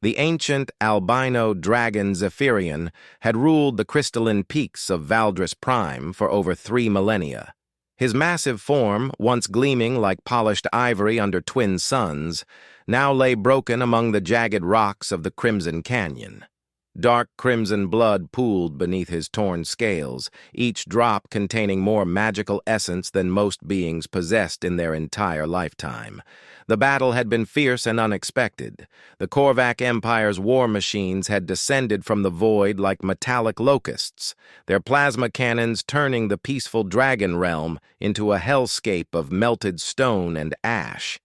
The ancient albino dragon Zephyrian had ruled the crystalline peaks of Valdris Prime for over 3 millennia. His massive form, once gleaming like polished ivory under twin suns, now lay broken among the jagged rocks of the Crimson Canyon. Dark crimson blood pooled beneath his torn scales, each drop containing more magical essence than most beings possessed in their entire lifetime. The battle had been fierce and unexpected. The Korvac Empire's war machines had descended from the void like metallic locusts, their plasma cannons turning the peaceful dragon realm into a hellscape of melted stone and ash.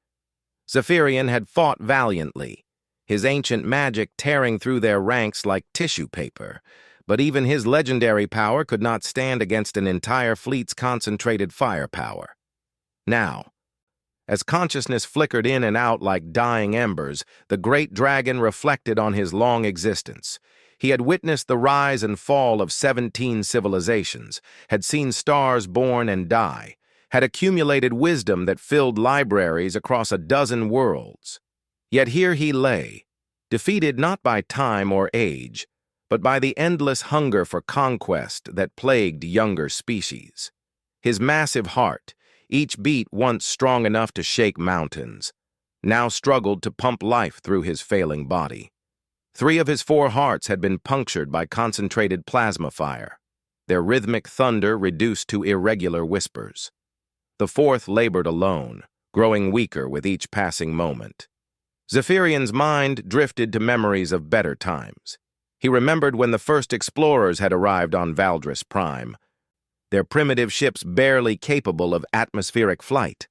Zephyrian had fought valiantly, his ancient magic tearing through their ranks like tissue paper, but even his legendary power could not stand against an entire fleet's concentrated firepower. Now, as consciousness flickered in and out like dying embers, the great dragon reflected on his long existence. He had witnessed the rise and fall of 17 civilizations, had seen stars born and die, had accumulated wisdom that filled libraries across a dozen worlds. Yet here he lay, defeated not by time or age, but by the endless hunger for conquest that plagued younger species. His massive heart, each beat once strong enough to shake mountains, now struggled to pump life through his failing body. 3 of his 4 hearts had been punctured by concentrated plasma fire, their rhythmic thunder reduced to irregular whispers. The 4th labored alone, growing weaker with each passing moment. Zephyrian's mind drifted to memories of better times. He remembered when the first explorers had arrived on Valdris Prime, their primitive ships barely capable of atmospheric flight.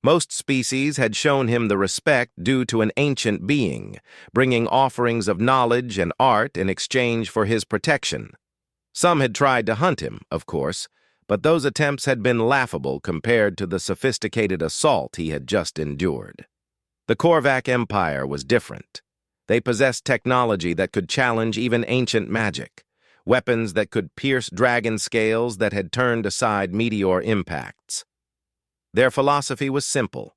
Most species had shown him the respect due to an ancient being, bringing offerings of knowledge and art in exchange for his protection. Some had tried to hunt him, of course, but those attempts had been laughable compared to the sophisticated assault he had just endured. The Korvac Empire was different. They possessed technology that could challenge even ancient magic, weapons that could pierce dragon scales that had turned aside meteor impacts. Their philosophy was simple: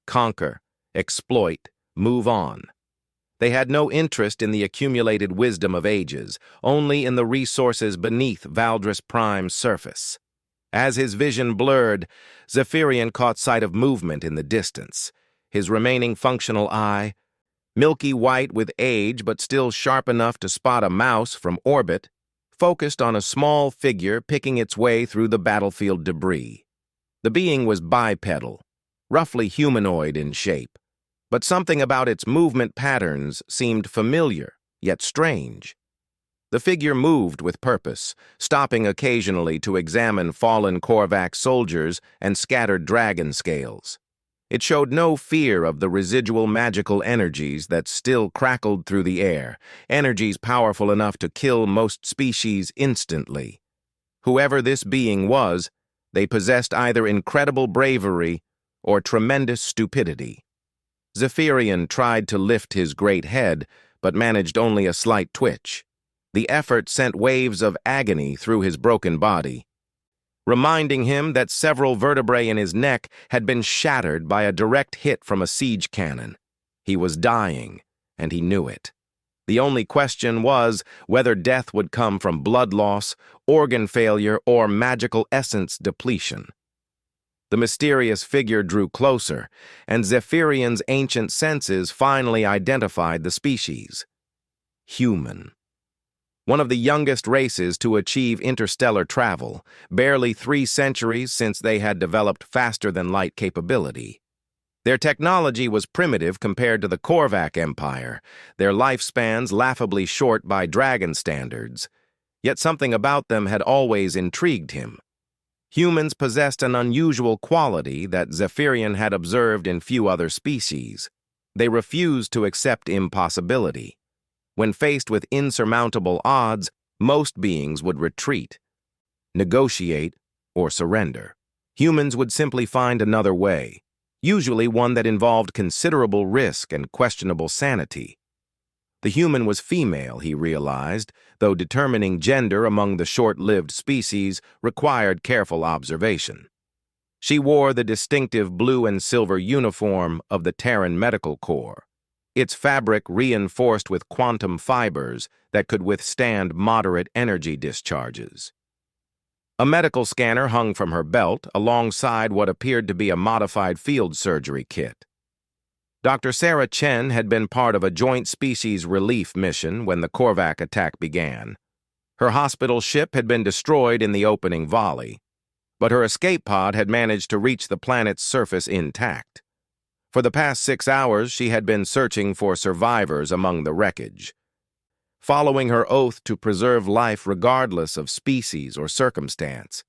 conquer, exploit, move on. They had no interest in the accumulated wisdom of ages, only in the resources beneath Valdris Prime's surface. As his vision blurred, Zephyrian caught sight of movement in the distance. His remaining functional eye, milky white with age but still sharp enough to spot a mouse from orbit, focused on a small figure picking its way through the battlefield debris. The being was bipedal, roughly humanoid in shape, but something about its movement patterns seemed familiar, yet strange. The figure moved with purpose, stopping occasionally to examine fallen Korvac soldiers and scattered dragon scales. It showed no fear of the residual magical energies that still crackled through the air, energies powerful enough to kill most species instantly. Whoever this being was, they possessed either incredible bravery or tremendous stupidity. Zephyrian tried to lift his great head, but managed only a slight twitch. The effort sent waves of agony through his broken body, reminding him that several vertebrae in his neck had been shattered by a direct hit from a siege cannon. He was dying, and he knew it. The only question was whether death would come from blood loss, organ failure, or magical essence depletion. The mysterious figure drew closer, and Zephyrian's ancient senses finally identified the species. Human. One of the youngest races to achieve interstellar travel, barely 3 centuries since they had developed faster-than-light capability. Their technology was primitive compared to the Korvac Empire, their lifespans laughably short by dragon standards, yet something about them had always intrigued him. Humans possessed an unusual quality that Zephyrian had observed in few other species. They refused to accept impossibility. When faced with insurmountable odds, most beings would retreat, negotiate, or surrender. Humans would simply find another way, usually one that involved considerable risk and questionable sanity. The human was female, he realized, though determining gender among the short-lived species required careful observation. She wore the distinctive blue and silver uniform of the Terran Medical Corps, its fabric reinforced with quantum fibers that could withstand moderate energy discharges. A medical scanner hung from her belt alongside what appeared to be a modified field surgery kit. Dr. Sarah Chen had been part of a joint species relief mission when the Korvac attack began. Her hospital ship had been destroyed in the opening volley, but her escape pod had managed to reach the planet's surface intact. For the past 6 hours, she had been searching for survivors among the wreckage. Following her oath to preserve life regardless of species or circumstance,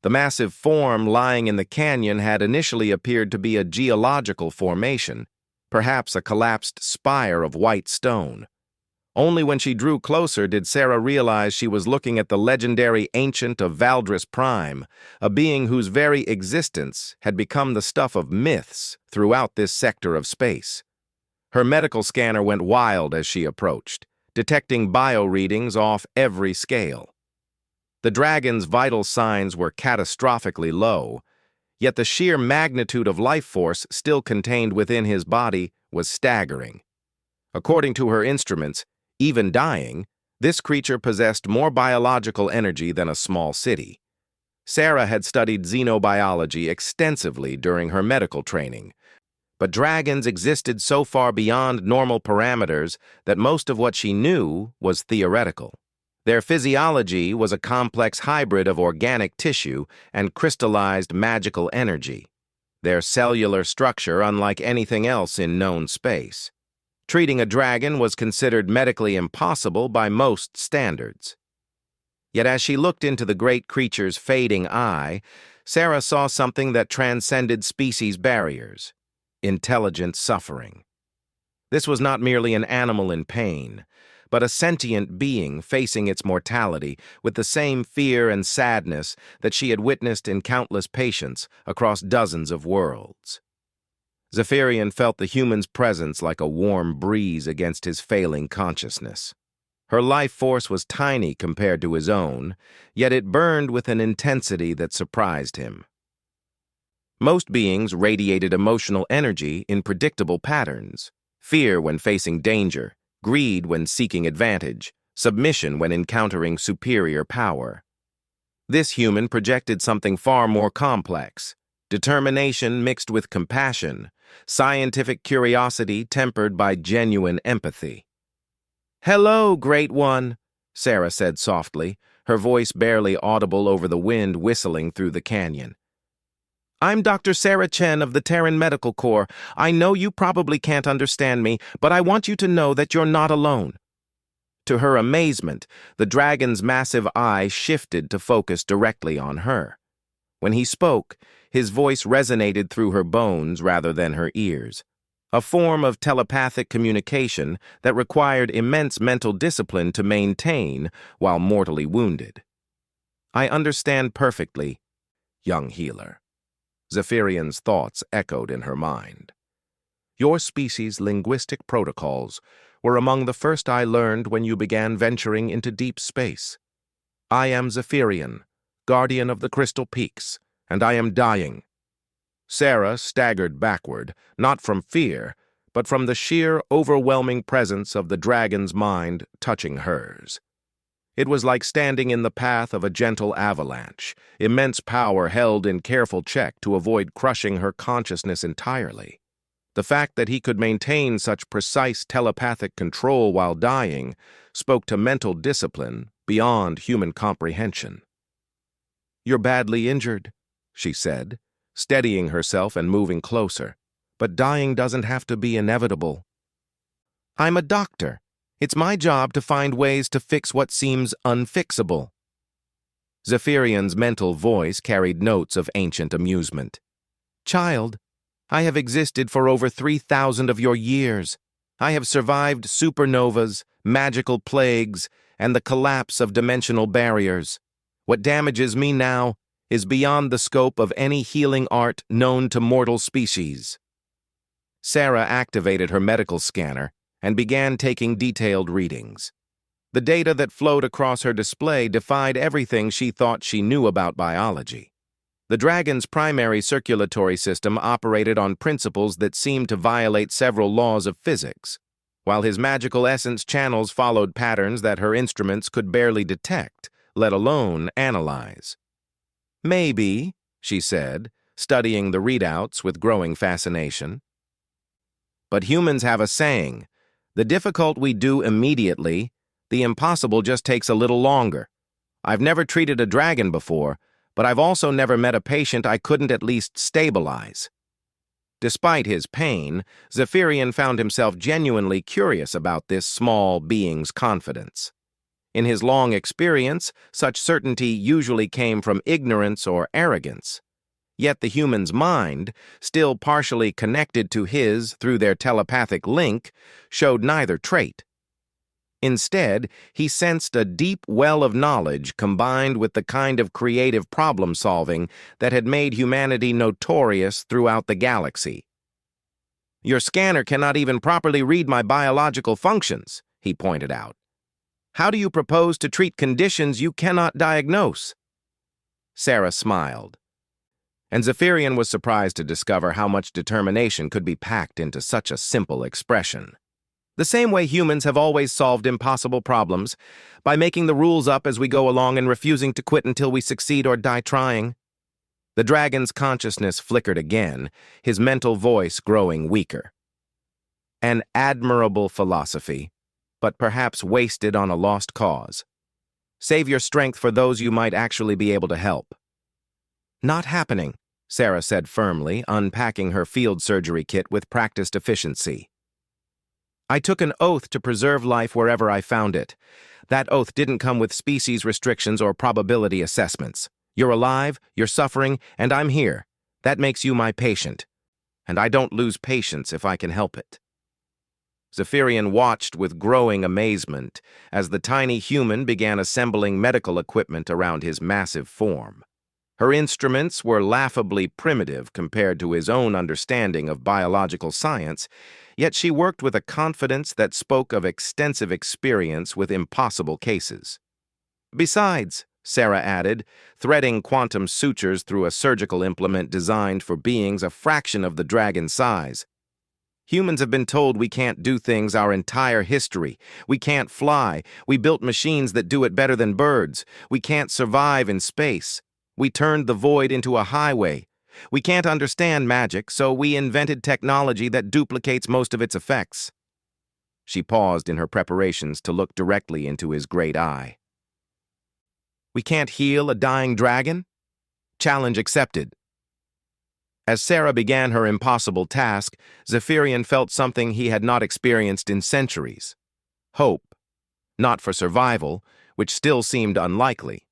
the massive form lying in the canyon had initially appeared to be a geological formation, perhaps a collapsed spire of white stone. Only when she drew closer did Sarah realize she was looking at the legendary Ancient of Valdris Prime, a being whose very existence had become the stuff of myths throughout this sector of space. Her medical scanner went wild as she approached, detecting bio-readings off every scale. The dragon's vital signs were catastrophically low, yet the sheer magnitude of life force still contained within his body was staggering. According to her instruments, even dying, this creature possessed more biological energy than a small city. Sarah had studied xenobiology extensively during her medical training, but dragons existed so far beyond normal parameters that most of what she knew was theoretical. Their physiology was a complex hybrid of organic tissue and crystallized magical energy, their cellular structure unlike anything else in known space. Treating a dragon was considered medically impossible by most standards. Yet as she looked into the great creature's fading eye, Sarah saw something that transcended species barriers: intelligent suffering. This was not merely an animal in pain, but a sentient being facing its mortality with the same fear and sadness that she had witnessed in countless patients across dozens of worlds. Zephyrian felt the human's presence like a warm breeze against his failing consciousness. Her life force was tiny compared to his own, yet it burned with an intensity that surprised him. Most beings radiated emotional energy in predictable patterns: fear when facing danger, greed when seeking advantage, submission when encountering superior power. This human projected something far more complex: determination mixed with compassion, scientific curiosity tempered by genuine empathy. "Hello, Great One," Sarah said softly, her voice barely audible over the wind whistling through the canyon. "I'm Dr. Sarah Chen of the Terran Medical Corps. I know you probably can't understand me, but I want you to know that you're not alone." To her amazement, the dragon's massive eye shifted to focus directly on her. When he spoke, his voice resonated through her bones rather than her ears, a form of telepathic communication that required immense mental discipline to maintain while mortally wounded. "I understand perfectly, young healer." Zephyrian's thoughts echoed in her mind. "Your species' linguistic protocols were among the first I learned when you began venturing into deep space. I am Zephyrian, guardian of the Crystal Peaks, and I am dying." Sarah staggered backward, not from fear, but from the sheer, overwhelming presence of the dragon's mind touching hers. It was like standing in the path of a gentle avalanche, immense power held in careful check to avoid crushing her consciousness entirely. The fact that he could maintain such precise telepathic control while dying spoke to mental discipline beyond human comprehension. "You're badly injured," she said, steadying herself and moving closer. "But dying doesn't have to be inevitable." "I'm a doctor. It's my job to find ways to fix what seems unfixable." Zephyrian's mental voice carried notes of ancient amusement. "Child, I have existed for over 3,000 of your years. I have survived supernovas, magical plagues, and the collapse of dimensional barriers. What damages me now is beyond the scope of any healing art known to mortal species." Sarah activated her medical scanner and began taking detailed readings. The data that flowed across her display defied everything she thought she knew about biology. The dragon's primary circulatory system operated on principles that seemed to violate several laws of physics. while his magical essence channels followed patterns that her instruments could barely detect, let alone analyze. "Maybe," she said, studying the readouts with growing fascination. "But humans have a saying, the difficult we do immediately, the impossible just takes a little longer. I've never treated a dragon before, but I've also never met a patient I couldn't at least stabilize." Despite his pain, Zephyrian found himself genuinely curious about this small being's confidence. In his long experience, such certainty usually came from ignorance or arrogance. Yet the human's mind, still partially connected to his through their telepathic link, showed neither trait. Instead, he sensed a deep well of knowledge combined with the kind of creative problem-solving that had made humanity notorious throughout the galaxy. "Your scanner cannot even properly read my biological functions," he pointed out. "How do you propose to treat conditions you cannot diagnose?" Sarah smiled. And Zephyrian was surprised to discover how much determination could be packed into such a simple expression. "The same way humans have always solved impossible problems, by making the rules up as we go along and refusing to quit until we succeed or die trying." The dragon's consciousness flickered again, his mental voice growing weaker. "An admirable philosophy, but perhaps wasted on a lost cause. Save your strength for those you might actually be able to help." "Not happening," Sarah said firmly, unpacking her field surgery kit with practiced efficiency. "I took an oath to preserve life wherever I found it. That oath didn't come with species restrictions or probability assessments. You're alive, you're suffering, and I'm here. That makes you my patient. And I don't lose patience if I can help it." Zephyrian watched with growing amazement as the tiny human began assembling medical equipment around his massive form. Her instruments were laughably primitive compared to his own understanding of biological science, yet she worked with a confidence that spoke of extensive experience with impossible cases. "Besides," Sarah added, threading quantum sutures through a surgical implement designed for beings a fraction of the dragon's size, "humans have been told we can't do things our entire history. We can't fly. We built machines that do it better than birds. We can't survive in space. We turned the void into a highway. We can't understand magic, so we invented technology that duplicates most of its effects." She paused in her preparations to look directly into his great eye. "We can't heal a dying dragon? Challenge accepted." As Sarah began her impossible task, Zephyrian felt something he had not experienced in centuries. Hope. Not for survival, which still seemed unlikely,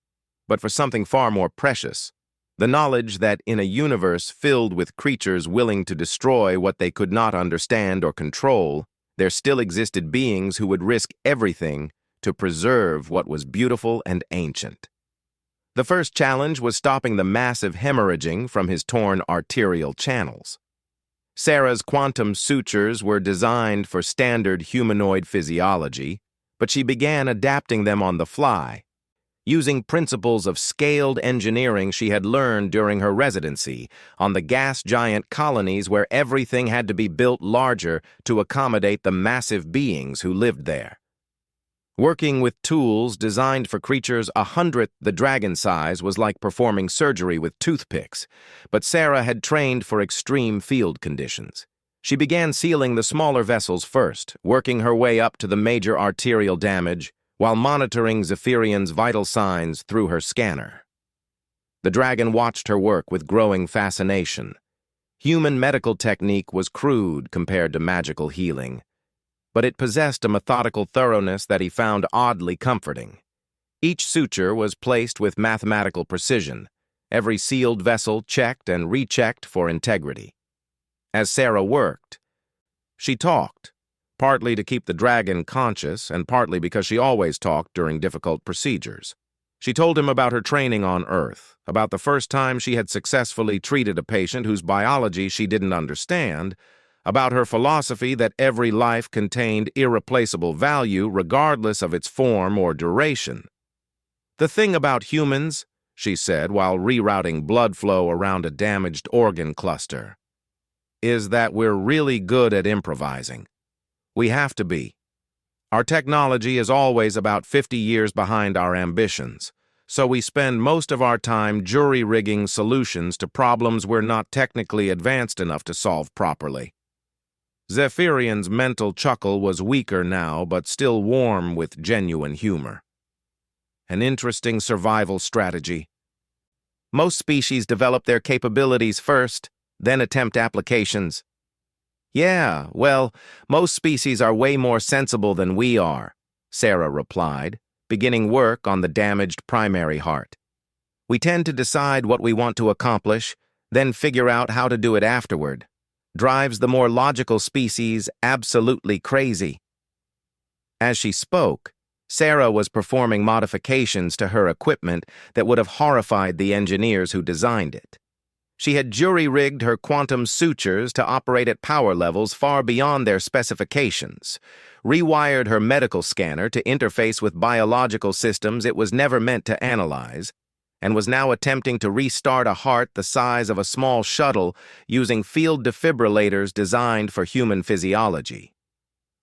but for something far more precious. The knowledge that in a universe filled with creatures willing to destroy what they could not understand or control, there still existed beings who would risk everything to preserve what was beautiful and ancient. The first challenge was stopping the massive hemorrhaging from his torn arterial channels. Sarah's quantum sutures were designed for standard humanoid physiology, but she began adapting them on the fly, using principles of scaled engineering she had learned during her residency on the gas giant colonies where everything had to be built larger to accommodate the massive beings who lived there. Working with tools designed for creatures 1/100th the dragon size was like performing surgery with toothpicks, but Sarah had trained for extreme field conditions. She began sealing the smaller vessels first, working her way up to the major arterial damage, while monitoring Zephyrian's vital signs through her scanner. The dragon watched her work with growing fascination. Human medical technique was crude compared to magical healing, but it possessed a methodical thoroughness that he found oddly comforting. Each suture was placed with mathematical precision, every sealed vessel checked and rechecked for integrity. As Sarah worked, she talked, partly to keep the dragon conscious and partly because she always talked during difficult procedures. She told him about her training on Earth, about the first time she had successfully treated a patient whose biology she didn't understand, about her philosophy that every life contained irreplaceable value regardless of its form or duration. "The thing about humans," she said while rerouting blood flow around a damaged organ cluster, "is that we're really good at improvising. We have to be. Our technology is always about 50 years behind our ambitions, so we spend most of our time jury-rigging solutions to problems we're not technically advanced enough to solve properly. Zephyrian's mental chuckle was weaker now, but still warm with genuine humor. An interesting survival strategy. Most species develop their capabilities first, then attempt applications. Yeah, well, most species are way more sensible than we are, Sarah replied, beginning work on the damaged primary heart. We tend to decide what we want to accomplish, then figure out how to do it afterward. Drives the more logical species absolutely crazy. As she spoke, Sarah was performing modifications to her equipment that would have horrified the engineers who designed it. She had jury-rigged her quantum sutures to operate at power levels far beyond their specifications, rewired her medical scanner to interface with biological systems it was never meant to analyze, and was now attempting to restart a heart the size of a small shuttle using field defibrillators designed for human physiology.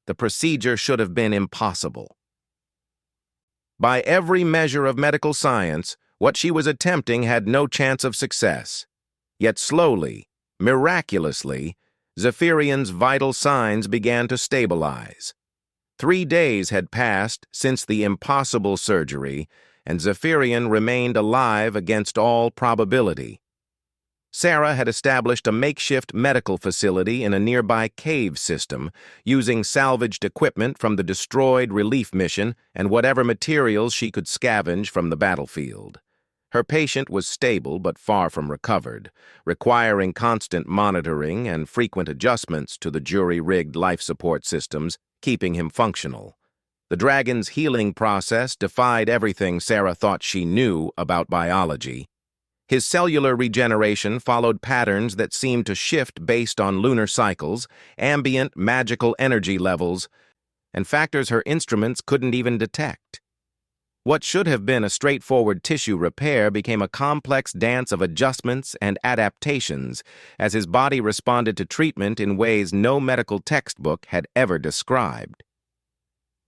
The procedure should have been impossible. By every measure of medical science, what she was attempting had no chance of success. Yet slowly, miraculously, Zephyrian's vital signs began to stabilize. 3 days had passed since the impossible surgery, and Zephyrian remained alive against all probability. Sarah had established a makeshift medical facility in a nearby cave system, using salvaged equipment from the destroyed relief mission and whatever materials she could scavenge from the battlefield. Her patient was stable but far from recovered, requiring constant monitoring and frequent adjustments to the jury-rigged life support systems, keeping him functional. The dragon's healing process defied everything Sarah thought she knew about biology. His cellular regeneration followed patterns that seemed to shift based on lunar cycles, ambient magical energy levels, and factors her instruments couldn't even detect. What should have been a straightforward tissue repair became a complex dance of adjustments and adaptations as his body responded to treatment in ways no medical textbook had ever described.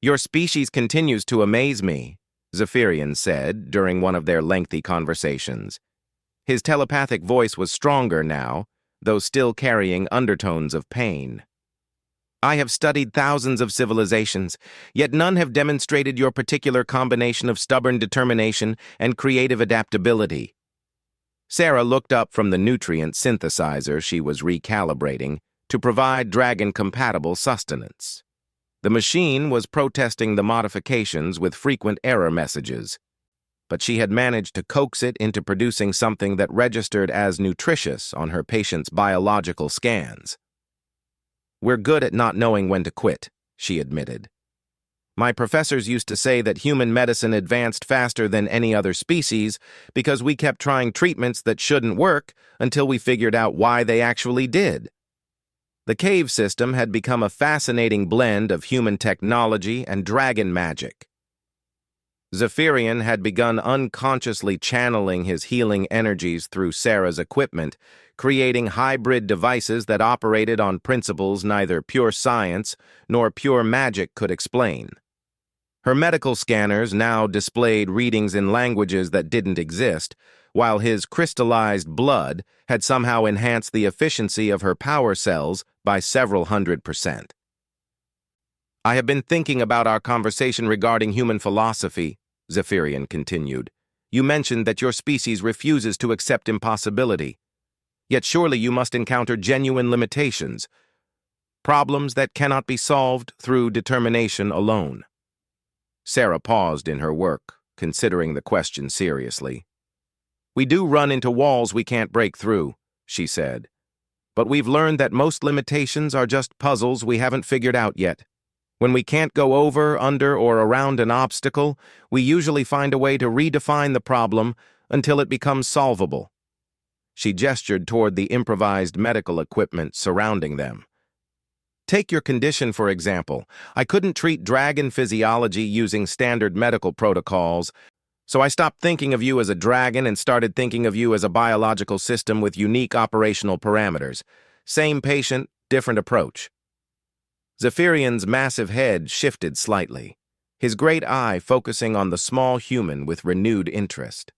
"Your species continues to amaze me," Zephyrian said during one of their lengthy conversations. His telepathic voice was stronger now, though still carrying undertones of pain. "I have studied thousands of civilizations, yet none have demonstrated your particular combination of stubborn determination and creative adaptability." Sarah looked up from the nutrient synthesizer she was recalibrating to provide dragon-compatible sustenance. The machine was protesting the modifications with frequent error messages, but she had managed to coax it into producing something that registered as nutritious on her patient's biological scans. "We're good at not knowing when to quit," she admitted. "My professors used to say that human medicine advanced faster than any other species because we kept trying treatments that shouldn't work until we figured out why they actually did." The cave system had become a fascinating blend of human technology and dragon magic. Zephyrian had begun unconsciously channeling his healing energies through Sarah's equipment, creating hybrid devices that operated on principles neither pure science nor pure magic could explain. Her medical scanners now displayed readings in languages that didn't exist, while his crystallized blood had somehow enhanced the efficiency of her power cells by several 100%. "I have been thinking about our conversation regarding human philosophy," Zephyrian continued. "You mentioned that your species refuses to accept impossibility. Yet surely you must encounter genuine limitations, problems that cannot be solved through determination alone." Sarah paused in her work, considering the question seriously. "We do run into walls we can't break through," she said. "But we've learned that most limitations are just puzzles we haven't figured out yet. When we can't go over, under, or around an obstacle, we usually find a way to redefine the problem until it becomes solvable." She gestured toward the improvised medical equipment surrounding them. "Take your condition, for example. I couldn't treat dragon physiology using standard medical protocols, so I stopped thinking of you as a dragon and started thinking of you as a biological system with unique operational parameters. Same patient, different approach." Zephyrian's massive head shifted slightly, his great eye focusing on the small human with renewed interest.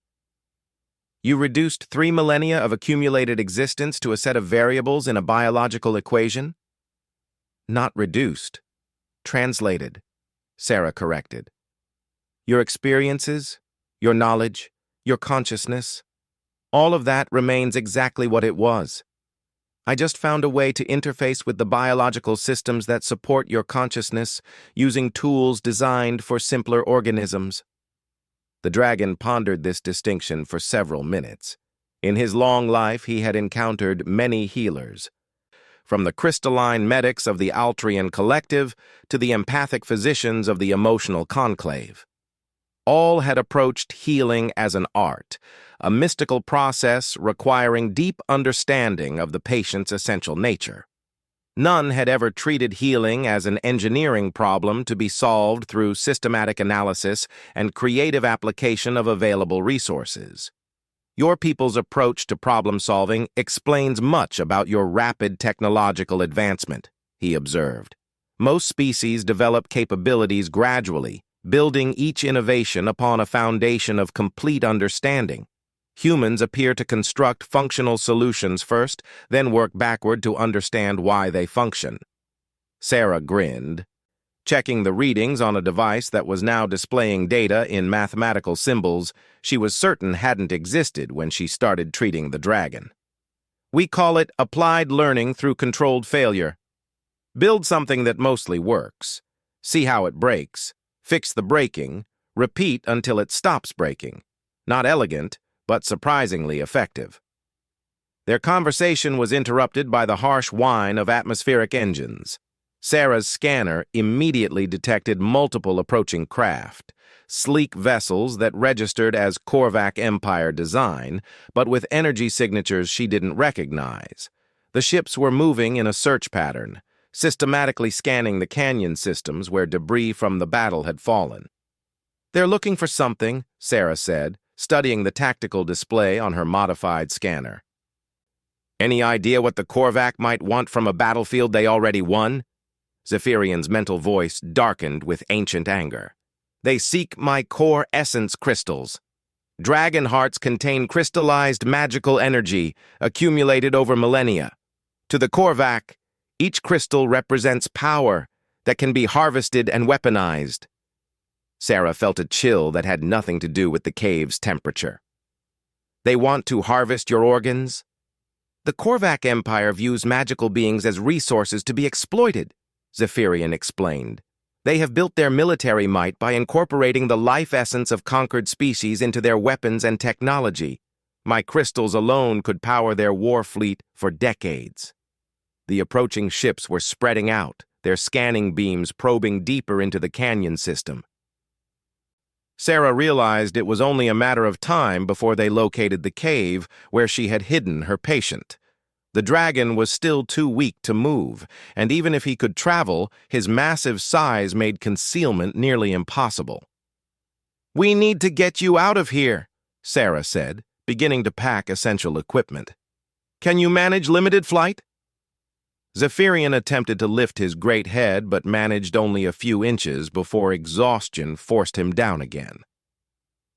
You reduced 3 millennia of accumulated existence to a set of variables in a biological equation? Not reduced. Translated, Sarah corrected. Your experiences, your knowledge, your consciousness, all of that remains exactly what it was. I just found a way to interface with the biological systems that support your consciousness using tools designed for simpler organisms. The dragon pondered this distinction for several minutes. In his long life, he had encountered many healers, from the crystalline medics of the Altrian Collective to the empathic physicians of the Emotional Conclave. All had approached healing as an art, a mystical process requiring deep understanding of the patient's essential nature. None had ever treated healing as an engineering problem to be solved through systematic analysis and creative application of available resources. Your people's approach to problem-solving explains much about your rapid technological advancement, he observed. Most species develop capabilities gradually, building each innovation upon a foundation of complete understanding. Humans appear to construct functional solutions first, then work backward to understand why they function. Sarah grinned, checking the readings on a device that was now displaying data in mathematical symbols she was certain hadn't existed when she started treating the dragon. We call it applied learning through controlled failure. Build something that mostly works. See how it breaks. Fix the breaking. Repeat until it stops breaking. Not elegant, but surprisingly effective. Their conversation was interrupted by the harsh whine of atmospheric engines. Sarah's scanner immediately detected multiple approaching craft, sleek vessels that registered as Korvac Empire design, but with energy signatures she didn't recognize. The ships were moving in a search pattern, systematically scanning the canyon systems where debris from the battle had fallen. They're looking for something, Sarah said, studying the tactical display on her modified scanner. Any idea what the Korvac might want from a battlefield they already won? Zephyrian's mental voice darkened with ancient anger. They seek my core essence crystals. Dragon hearts contain crystallized magical energy accumulated over millennia. To the Korvac, each crystal represents power that can be harvested and weaponized. Sarah felt a chill that had nothing to do with the cave's temperature. They want to harvest your organs? The Korvac Empire views magical beings as resources to be exploited, Zephyrian explained. They have built their military might by incorporating the life essence of conquered species into their weapons and technology. My crystals alone could power their war fleet for decades. The approaching ships were spreading out, their scanning beams probing deeper into the canyon system. Sarah realized it was only a matter of time before they located the cave where she had hidden her patient. The dragon was still too weak to move, and even if he could travel, his massive size made concealment nearly impossible. "We need to get you out of here," Sarah said, beginning to pack essential equipment. "Can you manage limited flight?" Zephyrian attempted to lift his great head but managed only a few inches before exhaustion forced him down again.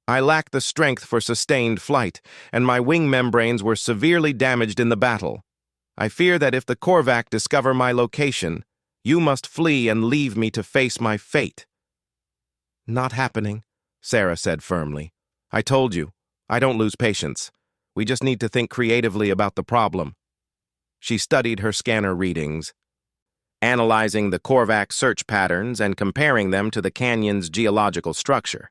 "I lack the strength for sustained flight, and my wing membranes were severely damaged in the battle. I fear that if the Korvac discover my location, you must flee and leave me to face my fate." "Not happening," Sarah said firmly. "I told you, I don't lose patience. We just need to think creatively about the problem." She studied her scanner readings, analyzing the Korvac search patterns and comparing them to the canyon's geological structure.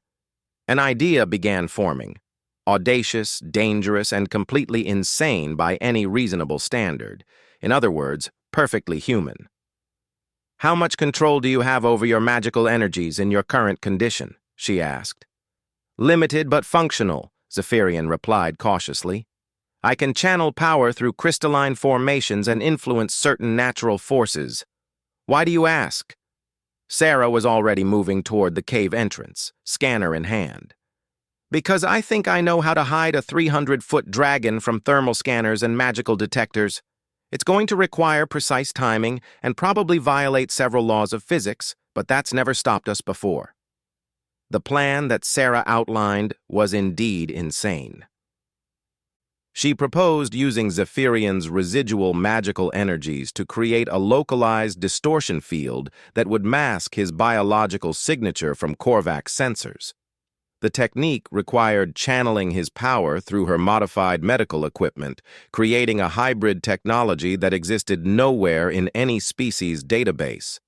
An idea began forming, audacious, dangerous, and completely insane by any reasonable standard. In other words, perfectly human. "How much control do you have over your magical energies in your current condition?" she asked. "Limited but functional," Zephyrian replied cautiously. "I can channel power through crystalline formations and influence certain natural forces." "Why do you ask?" Sarah was already moving toward the cave entrance, scanner in hand. "Because I think I know how to hide a 300-foot dragon from thermal scanners and magical detectors. It's going to require precise timing and probably violate several laws of physics, but that's never stopped us before. The plan that Sarah outlined was indeed insane. She proposed using Zephyrian's residual magical energies to create a localized distortion field that would mask his biological signature from Korvac's sensors. The technique required channeling his power through her modified medical equipment, creating a hybrid technology that existed nowhere in any species' database.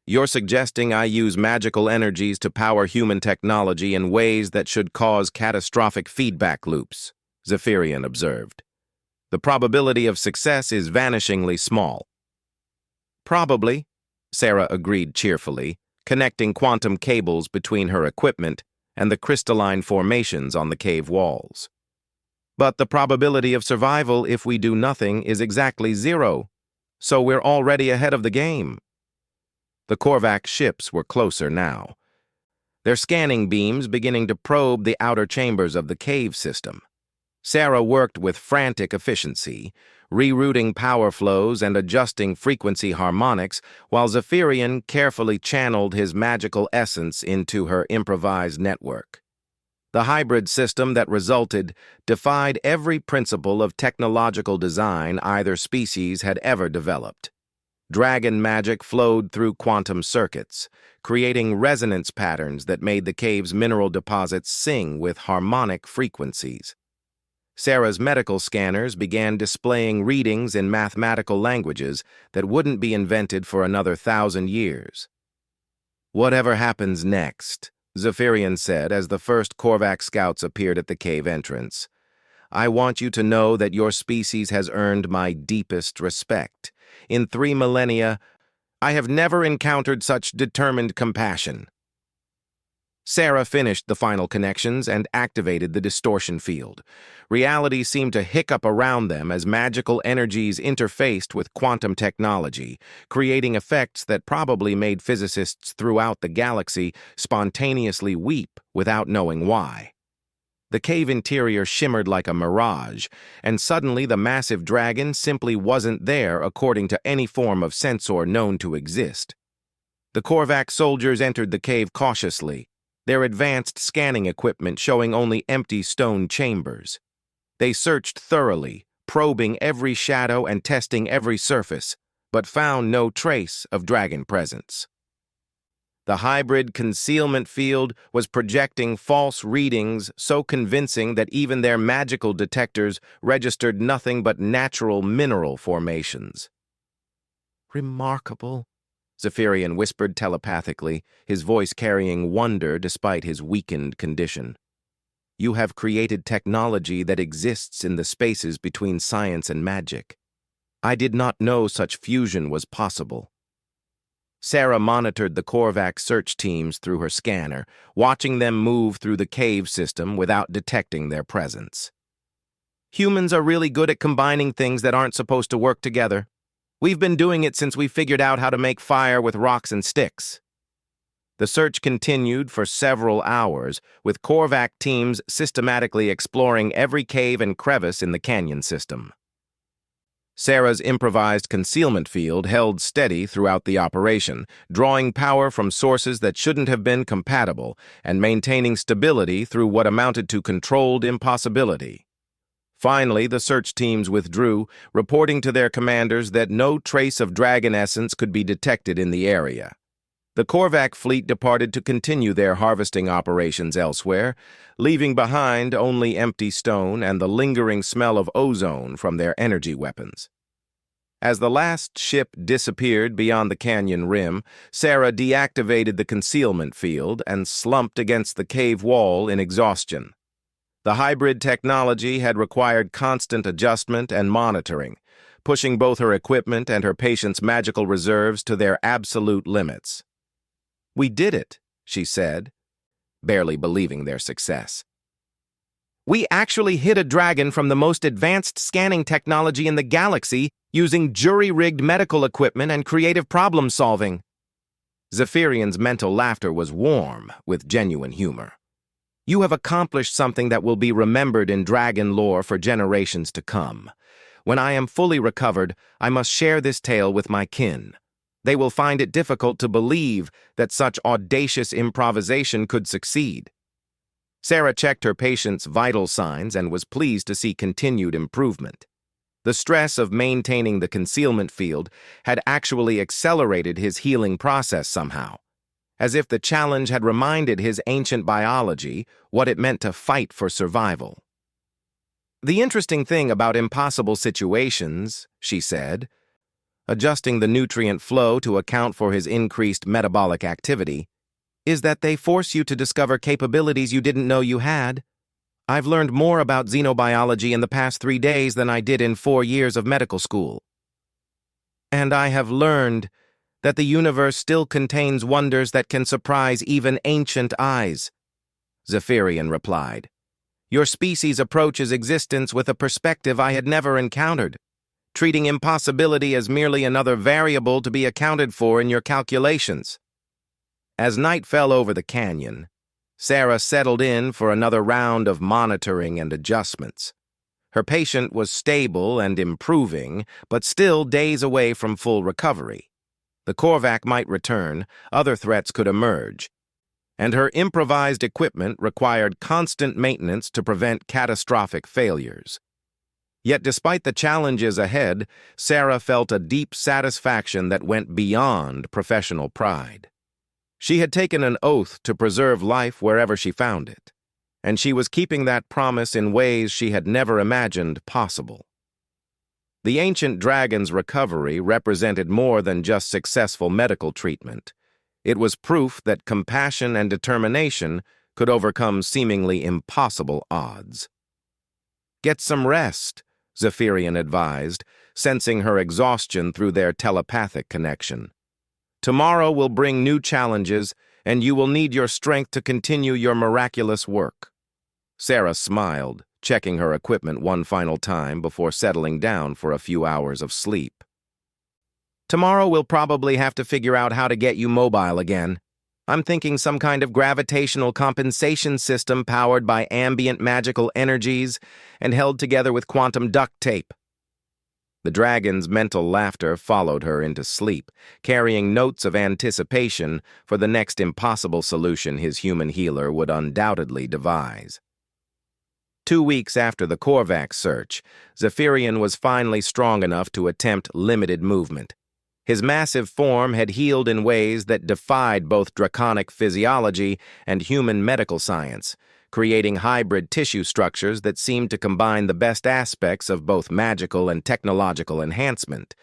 You're suggesting I use magical energies to power human technology in ways that should cause catastrophic feedback loops, Zephyrian observed. The probability of success is vanishingly small. Probably, Sarah agreed cheerfully, connecting quantum cables between her equipment and the crystalline formations on the cave walls. But the probability of survival if we do nothing is exactly 0, so we're already ahead of the game. The Korvac ships were closer now, their scanning beams beginning to probe the outer chambers of the cave system. Sarah worked with frantic efficiency, rerouting power flows and adjusting frequency harmonics, while Zephyrian carefully channeled his magical essence into her improvised network. The hybrid system that resulted defied every principle of technological design either species had ever developed. Dragon magic flowed through quantum circuits, creating resonance patterns that made the cave's mineral deposits sing with harmonic frequencies. Sarah's medical scanners began displaying readings in mathematical languages that wouldn't be invented for another 1,000 years. "Whatever happens next," Zephyrian said as the first Korvac scouts appeared at the cave entrance, "I want you to know that your species has earned my deepest respect. In 3 millennia, I have never encountered such determined compassion." Sarah finished the final connections and activated the distortion field. Reality seemed to hiccup around them as magical energies interfaced with quantum technology, creating effects that probably made physicists throughout the galaxy spontaneously weep without knowing why. The cave interior shimmered like a mirage, and suddenly the massive dragon simply wasn't there according to any form of sensor known to exist. The Korvac soldiers entered the cave cautiously, their advanced scanning equipment showing only empty stone chambers. They searched thoroughly, probing every shadow and testing every surface, but found no trace of dragon presence. The hybrid concealment field was projecting false readings so convincing that even their magical detectors registered nothing but natural mineral formations. "Remarkable," Zephyrian whispered telepathically, his voice carrying wonder despite his weakened condition. "You have created technology that exists in the spaces between science and magic. I did not know such fusion was possible." Sarah monitored the Korvac search teams through her scanner, watching them move through the cave system without detecting their presence. "Humans are really good at combining things that aren't supposed to work together. We've been doing it since we figured out how to make fire with rocks and sticks." The search continued for several hours, with Korvac teams systematically exploring every cave and crevice in the canyon system. Sarah's improvised concealment field held steady throughout the operation, drawing power from sources that shouldn't have been compatible and maintaining stability through what amounted to controlled impossibility. Finally, the search teams withdrew, reporting to their commanders that no trace of dragon essence could be detected in the area. The Korvac fleet departed to continue their harvesting operations elsewhere, leaving behind only empty stone and the lingering smell of ozone from their energy weapons. As the last ship disappeared beyond the canyon rim, Sarah deactivated the concealment field and slumped against the cave wall in exhaustion. The hybrid technology had required constant adjustment and monitoring, pushing both her equipment and her patient's magical reserves to their absolute limits. "We did it," she said, barely believing their success. "We actually hit a dragon from the most advanced scanning technology in the galaxy using jury-rigged medical equipment and creative problem-solving." Zephyrian's mental laughter was warm with genuine humor. "You have accomplished something that will be remembered in dragon lore for generations to come. When I am fully recovered, I must share this tale with my kin. They will find it difficult to believe that such audacious improvisation could succeed." Sarah checked her patient's vital signs and was pleased to see continued improvement. The stress of maintaining the concealment field had actually accelerated his healing process somehow, as if the challenge had reminded his ancient biology what it meant to fight for survival. "The interesting thing about impossible situations," she said, adjusting the nutrient flow to account for his increased metabolic activity, "is that they force you to discover capabilities you didn't know you had. I've learned more about xenobiology in the past 3 days than I did in 4 years of medical school. And I have learned that the universe still contains wonders that can surprise even ancient eyes," Zephyrian replied. "Your species approaches existence with a perspective I had never encountered, treating impossibility as merely another variable to be accounted for in your calculations." As night fell over the canyon, Sarah settled in for another round of monitoring and adjustments. Her patient was stable and improving, but still days away from full recovery. The Korvac might return, other threats could emerge, and her improvised equipment required constant maintenance to prevent catastrophic failures. Yet despite the challenges ahead, Sarah felt a deep satisfaction that went beyond professional pride. She had taken an oath to preserve life wherever she found it, and she was keeping that promise in ways she had never imagined possible. The ancient dragon's recovery represented more than just successful medical treatment. It was proof that compassion and determination could overcome seemingly impossible odds. "Get some rest," Zephyrian advised, sensing her exhaustion through their telepathic connection. "Tomorrow will bring new challenges, and you will need your strength to continue your miraculous work." Sarah smiled, checking her equipment one final time before settling down for a few hours of sleep. "Tomorrow we'll probably have to figure out how to get you mobile again. I'm thinking some kind of gravitational compensation system powered by ambient magical energies and held together with quantum duct tape." The dragon's mental laughter followed her into sleep, carrying notes of anticipation for the next impossible solution his human healer would undoubtedly devise. 2 weeks after the Korvac search, Zephyrian was finally strong enough to attempt limited movement. His massive form had healed in ways that defied both draconic physiology and human medical science, creating hybrid tissue structures that seemed to combine the best aspects of both magical and technological enhancement.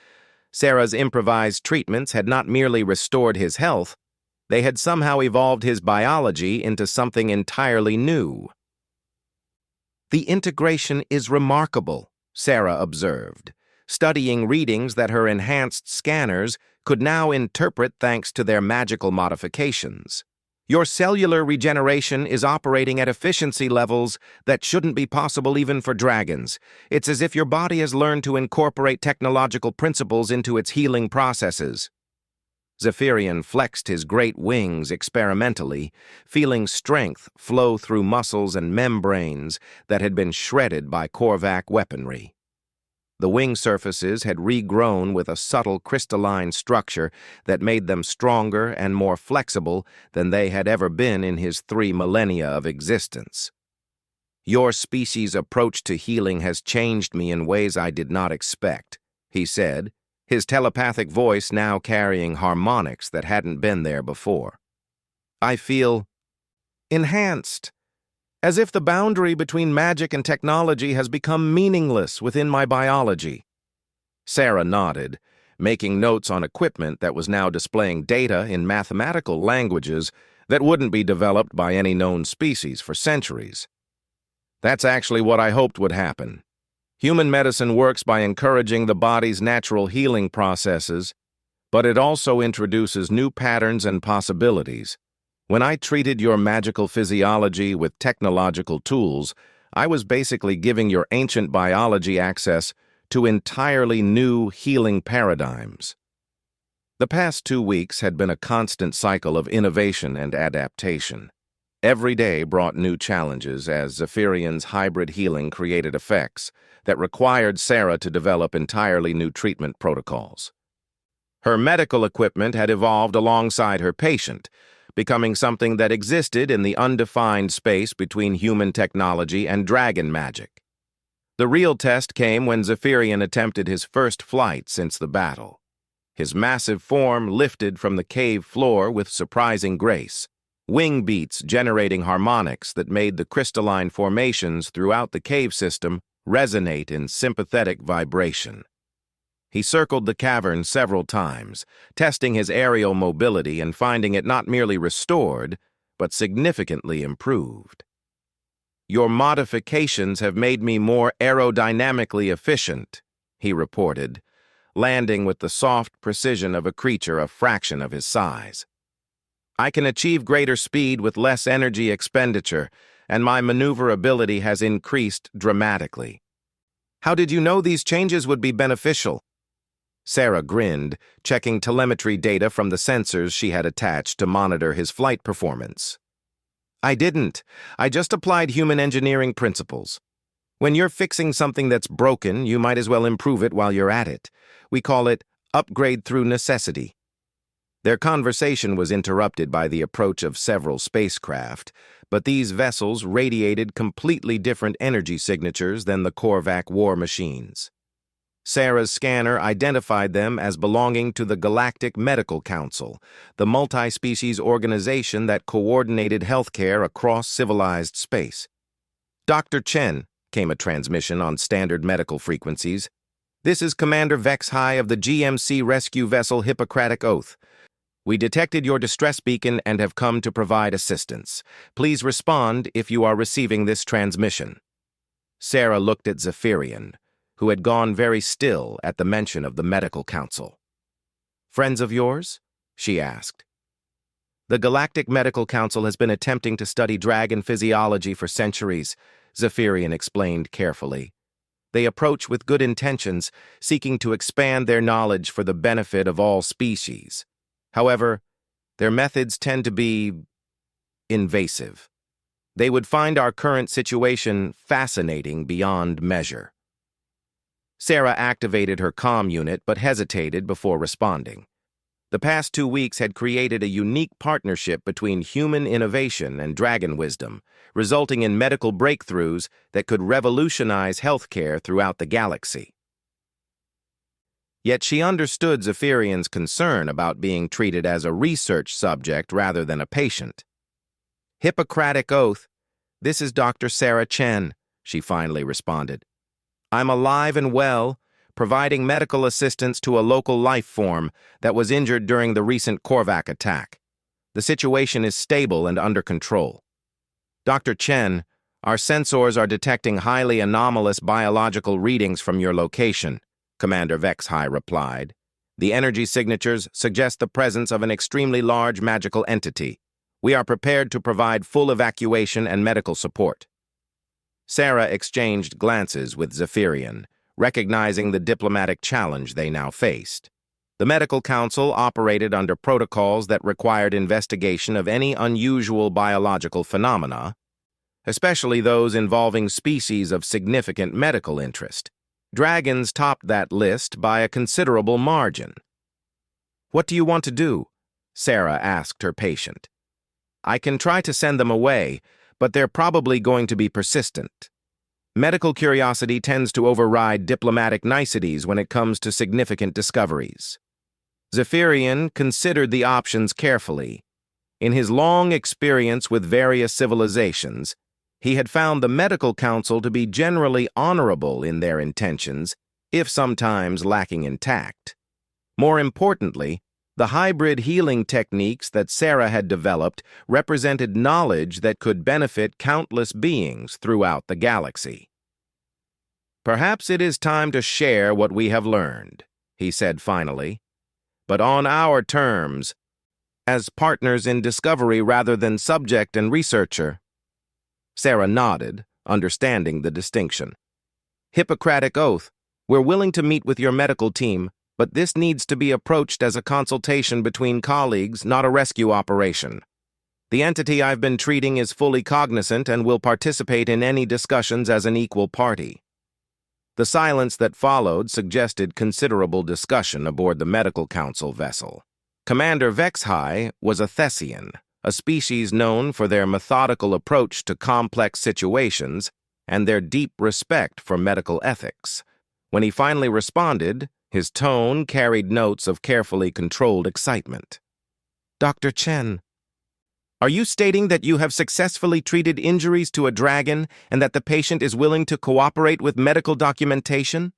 Sarah's improvised treatments had not merely restored his health, they had somehow evolved his biology into something entirely new. "The integration is remarkable," Sarah observed, studying readings that her enhanced scanners could now interpret thanks to their magical modifications. "Your cellular regeneration is operating at efficiency levels that shouldn't be possible even for dragons. It's as if your body has learned to incorporate technological principles into its healing processes." Zephyrian flexed his great wings experimentally, feeling strength flow through muscles and membranes that had been shredded by Korvac weaponry. The wing surfaces had regrown with a subtle crystalline structure that made them stronger and more flexible than they had ever been in his 3 millennia of existence. "Your species' approach to healing has changed me in ways I did not expect," he said, his telepathic voice now carrying harmonics that hadn't been there before. "I feel enhanced, as if the boundary between magic and technology has become meaningless within my biology." Sarah nodded, making notes on equipment that was now displaying data in mathematical languages that wouldn't be developed by any known species for centuries. "That's actually what I hoped would happen. Human medicine works by encouraging the body's natural healing processes, but it also introduces new patterns and possibilities. When I treated your magical physiology with technological tools, I was basically giving your ancient biology access to entirely new healing paradigms." The past 2 weeks had been a constant cycle of innovation and adaptation. Every day brought new challenges as Zephyrian's hybrid healing created effects that required Sarah to develop entirely new treatment protocols. Her medical equipment had evolved alongside her patient, becoming something that existed in the undefined space between human technology and dragon magic. The real test came when Zephyrian attempted his first flight since the battle. His massive form lifted from the cave floor with surprising grace, wing beats generating harmonics that made the crystalline formations throughout the cave system resonate in sympathetic vibration. He circled the cavern several times, testing his aerial mobility and finding it not merely restored, but significantly improved. "Your modifications have made me more aerodynamically efficient," he reported, landing with the soft precision of a creature a fraction of his size. "I can achieve greater speed with less energy expenditure, and my maneuverability has increased dramatically." "How did you know these changes would be beneficial?" Sarah grinned, checking telemetry data from the sensors she had attached to monitor his flight performance. "I didn't. I just applied human engineering principles. When you're fixing something that's broken, you might as well improve it while you're at it. We call it upgrade through necessity." Their conversation was interrupted by the approach of several spacecraft, but these vessels radiated completely different energy signatures than the Korvac war machines. Sarah's scanner identified them as belonging to the Galactic Medical Council, the multi-species organization that coordinated healthcare across civilized space. "Dr. Chen," came a transmission on standard medical frequencies. "This is Commander Vex High of the GMC rescue vessel Hippocratic Oath. We detected your distress beacon and have come to provide assistance. Please respond if you are receiving this transmission." Sarah looked at Zephyrian, who had gone very still at the mention of the Medical Council. "Friends of yours?" she asked. "The Galactic Medical Council has been attempting to study dragon physiology for centuries," Zephyrian explained carefully. "They approach with good intentions, seeking to expand their knowledge for the benefit of all species. However, their methods tend to be invasive. They would find our current situation fascinating beyond measure." Sarah activated her comm unit but hesitated before responding. The past 2 weeks had created a unique partnership between human innovation and dragon wisdom, resulting in medical breakthroughs that could revolutionize healthcare throughout the galaxy. Yet she understood Zephyrian's concern about being treated as a research subject rather than a patient. "Hippocratic Oath, this is Dr. Sarah Chen," she finally responded. "I'm alive and well, providing medical assistance to a local life form that was injured during the recent Korvac attack. The situation is stable and under control. Dr. Chen, our sensors are detecting highly anomalous biological readings from your location," Commander Vex High replied. "The energy signatures suggest the presence of an extremely large magical entity. We are prepared to provide full evacuation and medical support." Sarah exchanged glances with Zephyrian, recognizing the diplomatic challenge they now faced. The Medical Council operated under protocols that required investigation of any unusual biological phenomena, especially those involving species of significant medical interest. Dragons topped that list by a considerable margin. "What do you want to do?" Sarah asked her patient. "I can try to send them away, but they're probably going to be persistent. Medical curiosity tends to override diplomatic niceties when it comes to significant discoveries." Zephyrian considered the options carefully. In his long experience with various civilizations, he had found the Medical Council to be generally honorable in their intentions, if sometimes lacking in tact. More importantly, the hybrid healing techniques that Sarah had developed represented knowledge that could benefit countless beings throughout the galaxy. "Perhaps it is time to share what we have learned," he said finally, "but on our terms, as partners in discovery rather than subject and researcher." Sarah nodded, understanding the distinction. "Hippocratic Oath, we're willing to meet with your medical team, but this needs to be approached as a consultation between colleagues, not a rescue operation." The entity I've been treating is fully cognizant and will participate in any discussions as an equal party. The silence that followed suggested considerable discussion aboard the Medical Council vessel. Commander Vexhai was a Thessian, a species known for their methodical approach to complex situations and their deep respect for medical ethics. When he finally responded, his tone carried notes of carefully controlled excitement. "Dr. Chen, are you stating that you have successfully treated injuries to a dragon and that the patient is willing to cooperate with medical documentation?"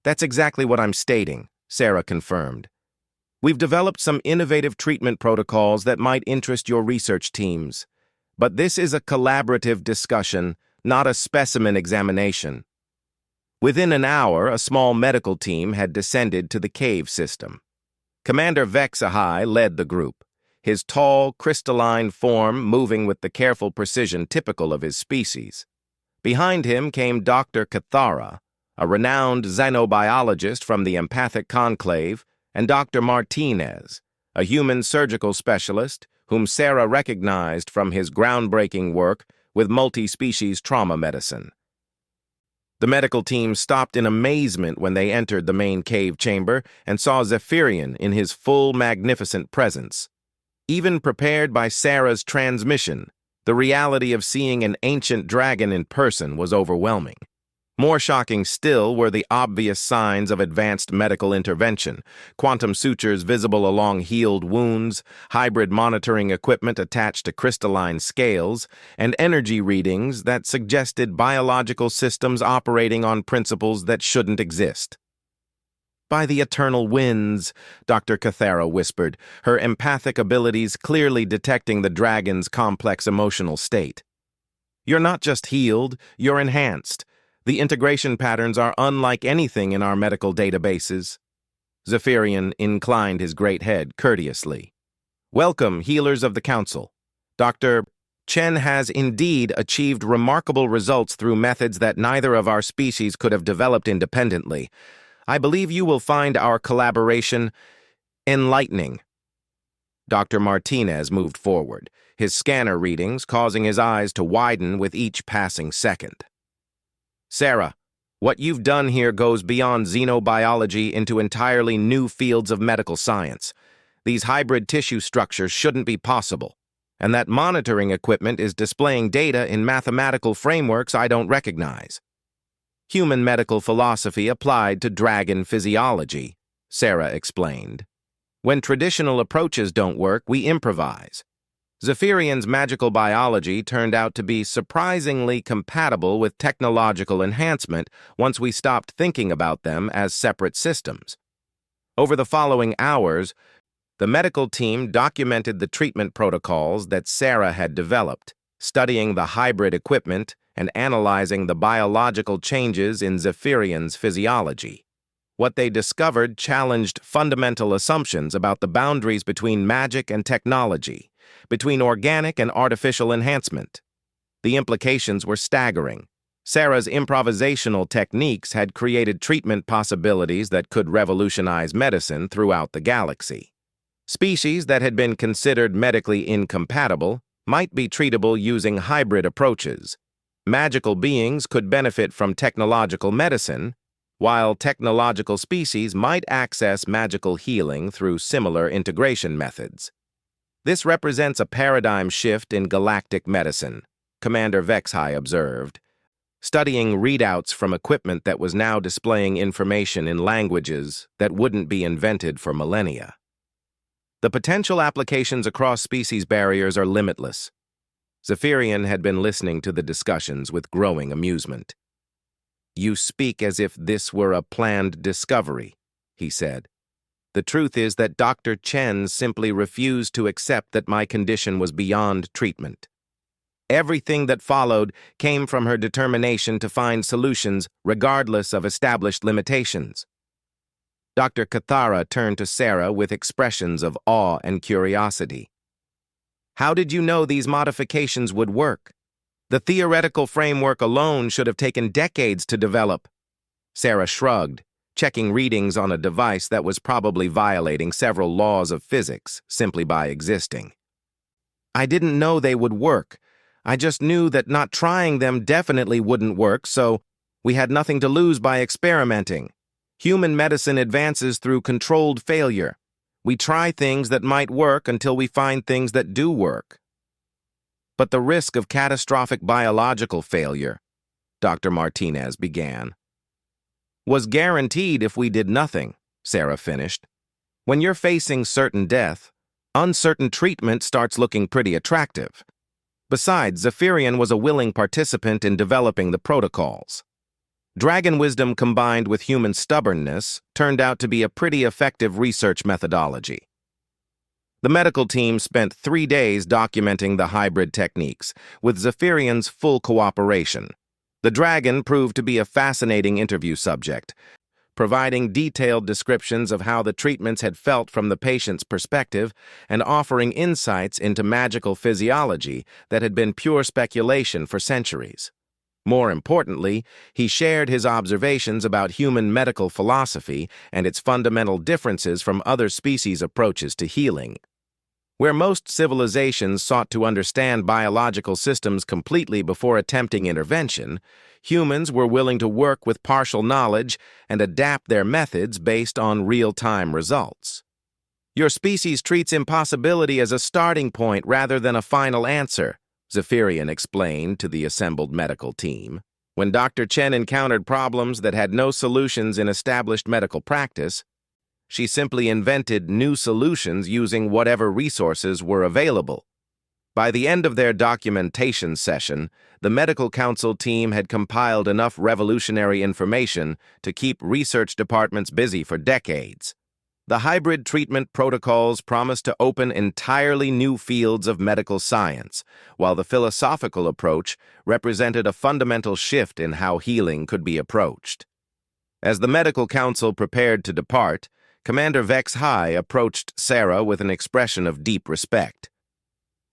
"That's exactly what I'm stating," Sarah confirmed. "We've developed some innovative treatment protocols that might interest your research teams. But this is a collaborative discussion, not a specimen examination." Within an hour, a small medical team had descended to the cave system. Commander Vexahai led the group, his tall, crystalline form moving with the careful precision typical of his species. Behind him came Dr. Cathara, a renowned xenobiologist from the Empathic Conclave, and Dr. Martinez, a human surgical specialist whom Sarah recognized from his groundbreaking work with multi-species trauma medicine. The medical team stopped in amazement when they entered the main cave chamber and saw Zephyrian in his full magnificent presence. Even prepared by Sarah's transmission, the reality of seeing an ancient dragon in person was overwhelming. More shocking still were the obvious signs of advanced medical intervention: quantum sutures visible along healed wounds, hybrid monitoring equipment attached to crystalline scales, and energy readings that suggested biological systems operating on principles that shouldn't exist. "By the eternal winds," Dr. Cathara whispered, her empathic abilities clearly detecting the dragon's complex emotional state. "You're not just healed, you're enhanced. The integration patterns are unlike anything in our medical databases." Zephyrian inclined his great head courteously. "Welcome, healers of the Council. Dr. Chen has indeed achieved remarkable results through methods that neither of our species could have developed independently. I believe you will find our collaboration enlightening." Dr. Martinez moved forward, his scanner readings causing his eyes to widen with each passing second. "Sarah, what you've done here goes beyond xenobiology into entirely new fields of medical science. These hybrid tissue structures shouldn't be possible, and that monitoring equipment is displaying data in mathematical frameworks I don't recognize. Human medical philosophy applied to dragon physiology," Sarah explained. "When traditional approaches don't work, we improvise. Zephyrian's magical biology turned out to be surprisingly compatible with technological enhancement once we stopped thinking about them as separate systems." Over the following hours, the medical team documented the treatment protocols that Sarah had developed, studying the hybrid equipment and analyzing the biological changes in Zephyrian's physiology. What they discovered challenged fundamental assumptions about the boundaries between magic and technology, between organic and artificial enhancement. The implications were staggering. Sarah's improvisational techniques had created treatment possibilities that could revolutionize medicine throughout the galaxy. Species that had been considered medically incompatible might be treatable using hybrid approaches. Magical beings could benefit from technological medicine, while technological species might access magical healing through similar integration methods. "This represents a paradigm shift in galactic medicine," Commander Vexhai observed, studying readouts from equipment that was now displaying information in languages that wouldn't be invented for millennia. "The potential applications across species barriers are limitless." Zephyrian had been listening to the discussions with growing amusement. "You speak as if this were a planned discovery," he said. "The truth is that Dr. Chen simply refused to accept that my condition was beyond treatment. Everything that followed came from her determination to find solutions regardless of established limitations." Dr. Cathara turned to Sarah with expressions of awe and curiosity. "How did you know these modifications would work? The theoretical framework alone should have taken decades to develop." Sarah shrugged, checking readings on a device that was probably violating several laws of physics simply by existing. I didn't know they would work. I just knew that not trying them definitely wouldn't work, so we had nothing to lose by experimenting. Human medicine advances through controlled failure. We try things that might work until we find things that do work. But the risk of catastrophic biological failure, Dr. Martinez began, was guaranteed if we did nothing, Sarah finished. When you're facing certain death, uncertain treatment starts looking pretty attractive. Besides, Zephyrian was a willing participant in developing the protocols. Dragon wisdom combined with human stubbornness turned out to be a pretty effective research methodology. The medical team spent 3 days documenting the hybrid techniques, with Zephyrian's full cooperation. The dragon proved to be a fascinating interview subject, providing detailed descriptions of how the treatments had felt from the patient's perspective and offering insights into magical physiology that had been pure speculation for centuries. More importantly, he shared his observations about human medical philosophy and its fundamental differences from other species' approaches to healing. Where most civilizations sought to understand biological systems completely before attempting intervention, humans were willing to work with partial knowledge and adapt their methods based on real-time results. Your species treats impossibility as a starting point rather than a final answer, Zephyrian explained to the assembled medical team. When Dr. Chen encountered problems that had no solutions in established medical practice, she simply invented new solutions using whatever resources were available. By the end of their documentation session, the medical council team had compiled enough revolutionary information to keep research departments busy for decades. The hybrid treatment protocols promised to open entirely new fields of medical science, while the philosophical approach represented a fundamental shift in how healing could be approached. As the medical council prepared to depart, Commander Vex High approached Sarah with an expression of deep respect.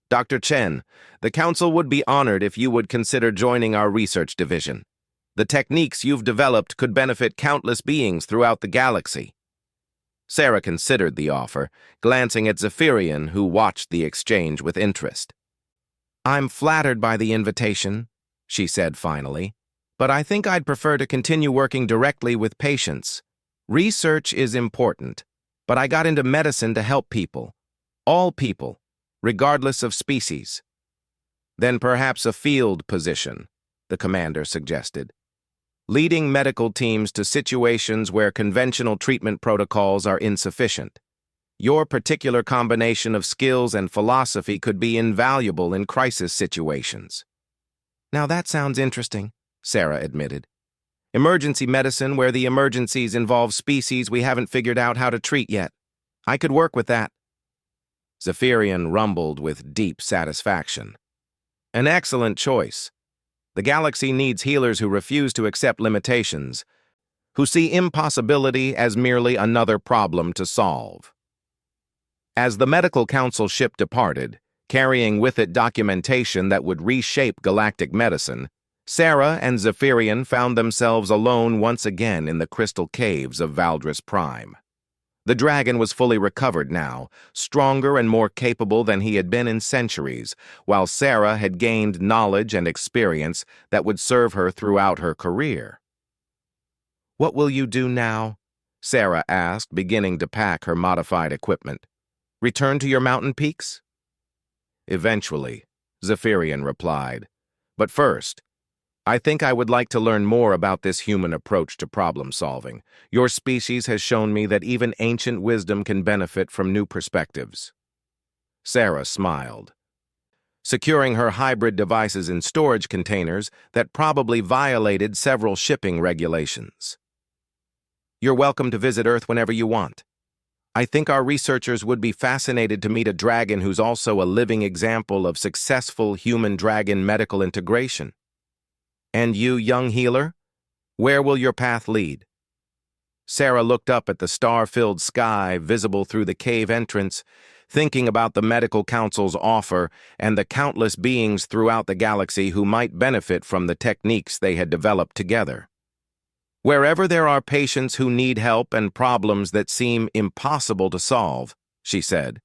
Dr. Chen, the council would be honored if you would consider joining our research division. The techniques you've developed could benefit countless beings throughout the galaxy. Sarah considered the offer, glancing at Zephyrian, who watched the exchange with interest. I'm flattered by the invitation, she said finally, but I think I'd prefer to continue working directly with patients. Research is important, but I got into medicine to help people, all people, regardless of species. Then perhaps a field position, the commander suggested. Leading medical teams to situations where conventional treatment protocols are insufficient. Your particular combination of skills and philosophy could be invaluable in crisis situations. Now that sounds interesting, Sarah admitted. Emergency medicine where the emergencies involve species we haven't figured out how to treat yet. I could work with that. Zephyrian rumbled with deep satisfaction. An excellent choice. The galaxy needs healers who refuse to accept limitations, who see impossibility as merely another problem to solve. As the medical council ship departed, carrying with it documentation that would reshape galactic medicine, Sarah and Zephyrian found themselves alone once again in the crystal caves of Valdris Prime. The dragon was fully recovered now, stronger and more capable than he had been in centuries, while Sarah had gained knowledge and experience that would serve her throughout her career. What will you do now? Sarah asked, beginning to pack her modified equipment. Return to your mountain peaks? Eventually, Zephyrian replied. But first, I think I would like to learn more about this human approach to problem-solving. Your species has shown me that even ancient wisdom can benefit from new perspectives. Sarah smiled, securing her hybrid devices in storage containers that probably violated several shipping regulations. You're welcome to visit Earth whenever you want. I think our researchers would be fascinated to meet a dragon who's also a living example of successful human-dragon medical integration. And you, young healer, where will your path lead? Sarah looked up at the star-filled sky visible through the cave entrance, thinking about the medical council's offer and the countless beings throughout the galaxy who might benefit from the techniques they had developed together. Wherever there are patients who need help and problems that seem impossible to solve, she said,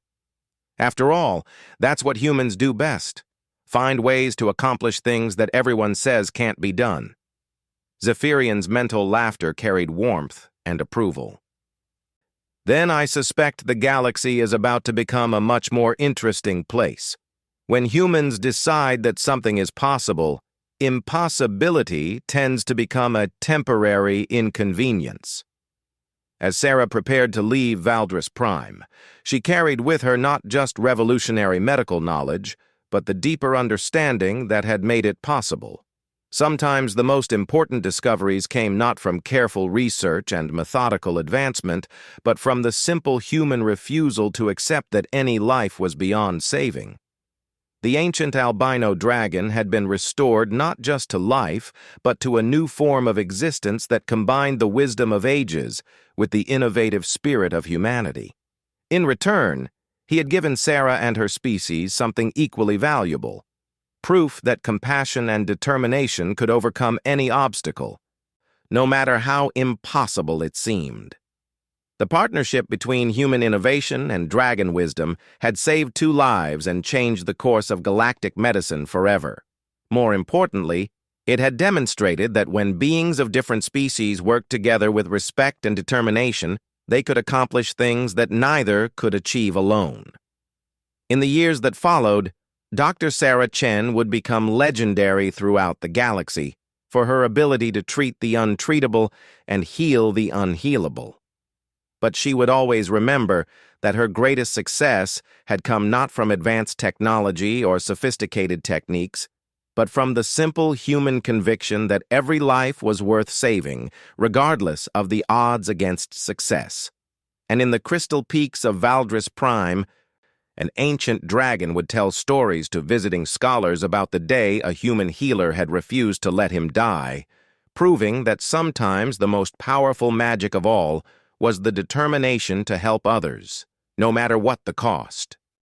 After all, that's what humans do best. Find ways to accomplish things that everyone says can't be done. Zephyrian's mental laughter carried warmth and approval. Then I suspect the galaxy is about to become a much more interesting place. When humans decide that something is possible, impossibility tends to become a temporary inconvenience. As Sarah prepared to leave Valdris Prime, she carried with her not just revolutionary medical knowledge, but the deeper understanding that had made it possible. Sometimes the most important discoveries came not from careful research and methodical advancement, but from the simple human refusal to accept that any life was beyond saving. The ancient albino dragon had been restored not just to life, but to a new form of existence that combined the wisdom of ages with the innovative spirit of humanity. In return, he had given Sarah and her species something equally valuable: proof that compassion and determination could overcome any obstacle, no matter how impossible it seemed. The partnership between human innovation and dragon wisdom had saved 2 lives and changed the course of galactic medicine forever. More importantly, it had demonstrated that when beings of different species worked together with respect and determination, they could accomplish things that neither could achieve alone. In the years that followed, Dr. Sarah Chen would become legendary throughout the galaxy for her ability to treat the untreatable and heal the unhealable. But she would always remember that her greatest success had come not from advanced technology or sophisticated techniques, but from the simple human conviction that every life was worth saving, regardless of the odds against success. And in the crystal peaks of Valdris Prime, an ancient dragon would tell stories to visiting scholars about the day a human healer had refused to let him die, proving that sometimes the most powerful magic of all was the determination to help others, no matter what the cost.